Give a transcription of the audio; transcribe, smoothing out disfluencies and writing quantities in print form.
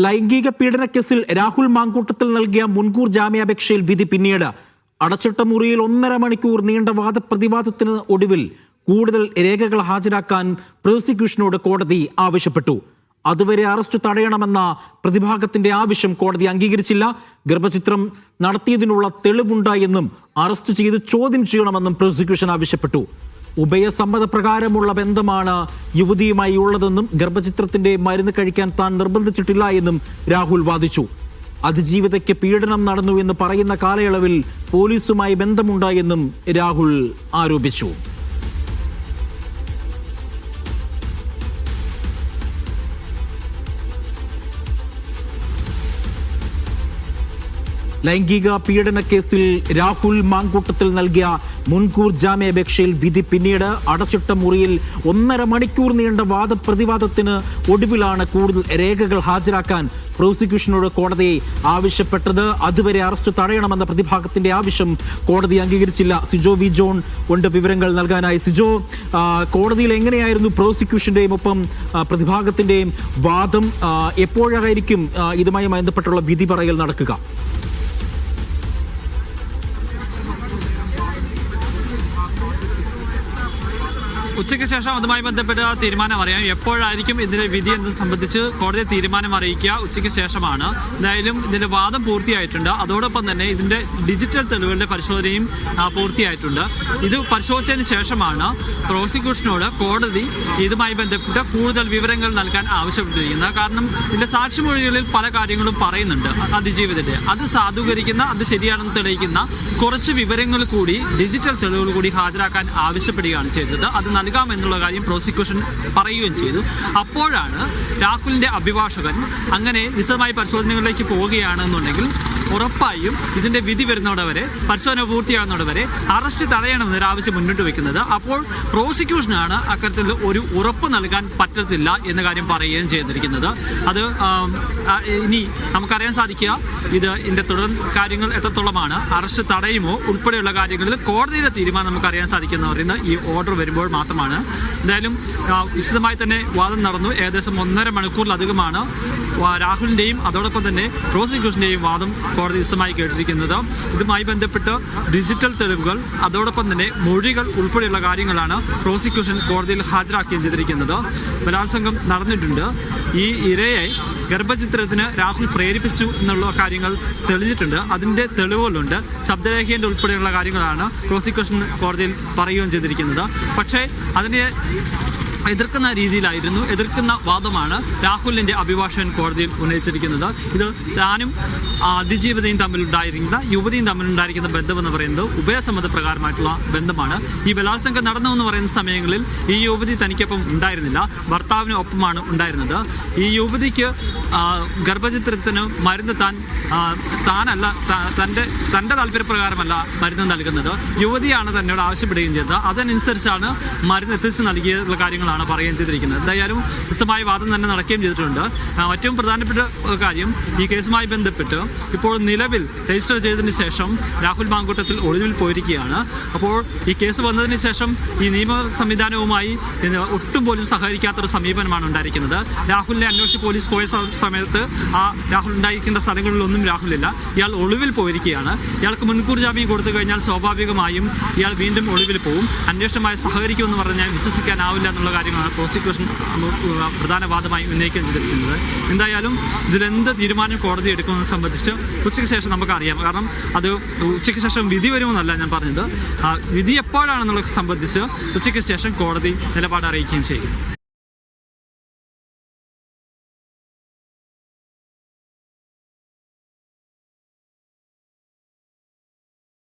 ലൈംഗിക പീഡന കേസിൽ രാഹുൽ മാങ്കൂട്ടത്തിൽ നൽകിയ മുൻകൂർ ജാമ്യാപേക്ഷയിൽ വിധി പിന്നീട് അടച്ചിട്ട മുറിയിൽ 1.5 മണിക്കൂർ നീണ്ട വാദപ്രതിവാദത്തിന് ഒടുവിൽ കൂടുതൽ രേഖകൾ ഹാജരാക്കാൻ പ്രോസിക്യൂഷനോട് കോടതി ആവശ്യപ്പെട്ടു. അതുവരെ അറസ്റ്റ് തടയണമെന്ന പ്രതിഭാഗത്തിന്റെ ആവശ്യം കോടതി അംഗീകരിച്ചില്ല. ഗർഭചിത്രം നടത്തിയതിനുള്ള തെളിവുണ്ട് എന്നും അറസ്റ്റ് ചെയ്ത് ചോദ്യം ചെയ്യണമെന്നും പ്രോസിക്യൂഷൻ ആവശ്യപ്പെട്ടു. ഉഭയസമ്മതപ്രകാരമുള്ള ബന്ധമാണ് യുവതിയുമായി ഉള്ളതെന്നും ഗർഭചിത്രത്തിന്റെ മരുന്ന് കഴിക്കാൻ താൻ നിർബന്ധിച്ചിട്ടില്ല എന്നും രാഹുൽ വാദിച്ചു. അതിജീവിതയ്ക്ക് പീഡനം നടന്നു എന്ന് പറയുന്ന കാലയളവിൽ പോലീസുമായി ബന്ധമുണ്ട് എന്നും രാഹുൽ ആരോപിച്ചു. ലൈംഗിക പീഡന കേസിൽ രാഹുൽ മാങ്കൂട്ടത്തിൽ നൽകിയ മുൻകൂർ ജാമ്യാപേക്ഷയിൽ വിധി പിന്നീട് അടച്ചിട്ട മുറിയിൽ 1.5 മണിക്കൂർ നീണ്ട വാദപ്രതിവാദത്തിന് ഒടുവിലാണ് കൂടുതൽ രേഖകൾ ഹാജരാക്കാൻ പ്രോസിക്യൂഷനോട് കോടതി ആവശ്യപ്പെട്ടത്. അതുവരെ അറസ്റ്റ് തടയണമെന്ന പ്രതിഭാഗത്തിന്റെ ആവശ്യം കോടതി അംഗീകരിച്ചില്ല. സിജോ വി ജോൺ കൊണ്ട് വിവരങ്ങൾ നൽകാനായി. സിജോ, കോടതിയിൽ എങ്ങനെയായിരുന്നു പ്രോസിക്യൂഷന്റെയും ഒപ്പം പ്രതിഭാഗത്തിന്റെയും വാദം? എപ്പോഴായിരിക്കും ഇതുമായി ബന്ധപ്പെട്ടുള്ള വിധി പറയൽ നടക്കുക? ഉച്ചയ്ക്ക് ശേഷം അതുമായി ബന്ധപ്പെട്ട തീരുമാനം അറിയാം. എപ്പോഴായിരിക്കും ഇതിന്റെ വിധി എന്ന് സംബന്ധിച്ച് കോടതി തീരുമാനം അറിയിക്കുക ഉച്ചയ്ക്ക് ശേഷമാണ്. എന്തായാലും ഇതിന്റെ വാദം പൂർത്തിയായിട്ടുണ്ട്. അതോടൊപ്പം തന്നെ ഇതിന്റെ ഡിജിറ്റൽ തെളിവുകളുടെ പരിശോധനയും പൂർത്തിയായിട്ടുണ്ട്. ഇത് പരിശോധിച്ചതിന് ശേഷമാണ് പ്രോസിക്യൂഷനോട് കോടതി ഇതുമായി ബന്ധപ്പെട്ട കൂടുതൽ വിവരങ്ങൾ നൽകാൻ ആവശ്യപ്പെട്ടിരിക്കുന്നത്. കാരണം ഇതിന്റെ സാക്ഷിമൊഴികളിൽ പല കാര്യങ്ങളും പറയുന്നുണ്ട് അതിജീവിതന്റെ. അത് സാധൂകരിക്കുന്ന, അത് ശരിയാണെന്ന് തെളിയിക്കുന്ന കുറച്ച് വിവരങ്ങൾ കൂടി, ഡിജിറ്റൽ തെളിവുകൾ കൂടി ഹാജരാക്കാൻ ആവശ്യപ്പെടുകയാണ് ചെയ്തത്. അത് നൽകാമെന്നുള്ള കാര്യം പ്രോസിക്യൂഷൻ പറയുകയും ചെയ്തു. അപ്പോഴാണ് രാഹുലിന്റെ അഭിഭാഷകൻ അങ്ങനെ വിശദമായ പരിശോധനകളിലേക്ക് പോവുകയാണെന്നുണ്ടെങ്കിൽ ഉറപ്പായും ഇതിന്റെ വിധി വരുന്നതോടെ, പരിശോധന പൂർത്തിയാകുന്നതോടെ അറസ്റ്റ് തടയണമെന്നൊരു ആവശ്യം മുന്നോട്ട് വെക്കുന്നത്. അപ്പോൾ പ്രോസിക്യൂഷനാണ് അക്കാര്യത്തിൽ ഒരു ഉറപ്പ് നൽകാൻ പറ്റത്തില്ല എന്ന കാര്യം പറയുകയും ചെയ്തിരിക്കുന്നത്. അത് ഇനി നമുക്കറിയാൻ സാധിക്കുക ഇതിന്റെ തുടർ കാര്യങ്ങൾ എത്രത്തോളമാണ്, അറസ്റ്റ് തടയുമോ ഉൾപ്പെടെയുള്ള കാര്യങ്ങളിൽ കോടതിയുടെ തീരുമാനം നമുക്കറിയാൻ സാധിക്കുന്ന പറയുന്നത് ഈ ഓർഡർ വരുമ്പോൾ മാത്രമാണ്. എന്തായാലും വിശദമായി തന്നെ വാദം നടന്നു. ഏകദേശം 1.5 മണിക്കൂറിലധികമാണ് രാഹുലിന്റെയും അതോടൊപ്പം തന്നെ പ്രോസിക്യൂഷന്റെയും വാദം കോടതി വിശദമായി കേട്ടിരിക്കുന്നത്. ഇതുമായി ബന്ധപ്പെട്ട് ഡിജിറ്റൽ തെളിവുകൾ, അതോടൊപ്പം തന്നെ മൊഴികൾ ഉൾപ്പെടെയുള്ള കാര്യങ്ങളാണ് പ്രോസിക്യൂഷൻ കോടതിയിൽ ഹാജരാക്കുകയും ചെയ്തിരിക്കുന്നത്. ബലാത്സംഗം നടന്നിട്ടുണ്ട്, ഈ ഇരയെ ഗർഭചിത്രത്തിന് രാഹുൽ പ്രേരിപ്പിച്ചു എന്നുള്ള കാര്യങ്ങൾ തെളിഞ്ഞിട്ടുണ്ട്. അതിന്റെ തെളിവുകളുണ്ട്. ശബ്ദരേഖയുടെ ഉൾപ്പെടെയുള്ള കാര്യങ്ങളാണ് പ്രോസിക്യൂഷൻ കോടതിയിൽ പറയുകയും ചെയ്തിരിക്കുന്നത്. പക്ഷേ അതിനെ എതിർക്കുന്ന വാദമാണ് രാഹുലിന്റെ അഭിഭാഷകൻ കോടതിയിൽ ഉന്നയിച്ചിരിക്കുന്നത്. ഇത് താനും അതിജീവിതയും തമ്മിലുണ്ടായിരിക്കുന്ന, യുവതിയും തമ്മിലുണ്ടായിരിക്കുന്ന ബന്ധമെന്ന് പറയുന്നത് ഉഭയസമ്മതപ്രകാരമായിട്ടുള്ള ബന്ധമാണ്. ഈ ബലാത്സംഗം നടന്നു എന്ന് പറയുന്ന സമയങ്ങളിൽ ഈ യുവതി തനിക്കൊപ്പം ഉണ്ടായിരുന്നില്ല, ഭർത്താവിന് ഒപ്പമാണ് ഉണ്ടായിരുന്നത്. ഈ യുവതിക്ക് ഗർഭചിത്രത്തിന് മരുന്ന് താനല്ല, തൻ്റെ താല്പര്യപ്രകാരമല്ല മരുന്ന് നൽകുന്നത്. യുവതിയാണ് തന്നോട് ആവശ്യപ്പെടുകയും ചെയ്തത്. അതനുസരിച്ചാണ് മരുന്ന് എത്തിച്ച് നൽകിയുള്ള കാര്യങ്ങളാണ് പറയുകയും ചെയ്തിരിക്കുന്നത്. എന്തായാലും വിശദമായ വാദം തന്നെ നടക്കുകയും ചെയ്തിട്ടുണ്ട്. ഏറ്റവും പ്രധാനപ്പെട്ട കാര്യം, ഈ കേസുമായി ബന്ധപ്പെട്ട് ഇപ്പോൾ നിലവിൽ രജിസ്റ്റർ ചെയ്തതിന് ശേഷം രാഹുൽ മാങ്കൂട്ടത്തിൽ ഒളിവിൽ പോയിരിക്കുകയാണ്. അപ്പോൾ ഈ കേസ് വന്നതിന് ശേഷം ഈ നിയമ സംവിധാനവുമായി ഒട്ടും പോലും സഹകരിക്കാത്തൊരു സമീപനമാണ് ഉണ്ടായിരിക്കുന്നത്. രാഹുലിനെ അന്വേഷിച്ച് പോലീസ് പോയ സമയത്ത് ആ രാഹുൽ ഉണ്ടായിരിക്കേണ്ട സ്ഥലങ്ങളിലൊന്നും രാഹുലില്ല. ഇയാൾ ഒളിവിൽ പോയിരിക്കുകയാണ്. ഇയാൾക്ക് മുൻകൂർ ജാമ്യം കൊടുത്തു കഴിഞ്ഞാൽ സ്വാഭാവികമായും ഇയാൾ വീണ്ടും ഒളിവിൽ പോകും. അന്വേഷണമായി സഹകരിക്കുമെന്ന് പറഞ്ഞാൽ വിശ്വസിക്കാനാവില്ല എന്നുള്ള കാര്യങ്ങളാണ് പ്രോസിക്യൂഷൻ പ്രധാന വാദമായി ഉന്നയിക്കാൻ ചെയ്തിരിക്കുന്നത്. എന്തായാലും ഇതിലെന്ത് തീരുമാനം കോടതി എടുക്കുമെന്ന് സംബന്ധിച്ച് ഉച്ചയ്ക്ക് ശേഷം നമുക്കറിയാം. കാരണം അത് ഉച്ചയ്ക്ക് ശേഷം വിധി വരുമെന്നല്ല ഞാൻ പറഞ്ഞത്, വിധി എപ്പോഴാണെന്നുള്ളത് സംബന്ധിച്ച് ഉച്ചയ്ക്ക് ശേഷം കോടതി നിലപാട് അറിയിക്കുകയും ചെയ്യും.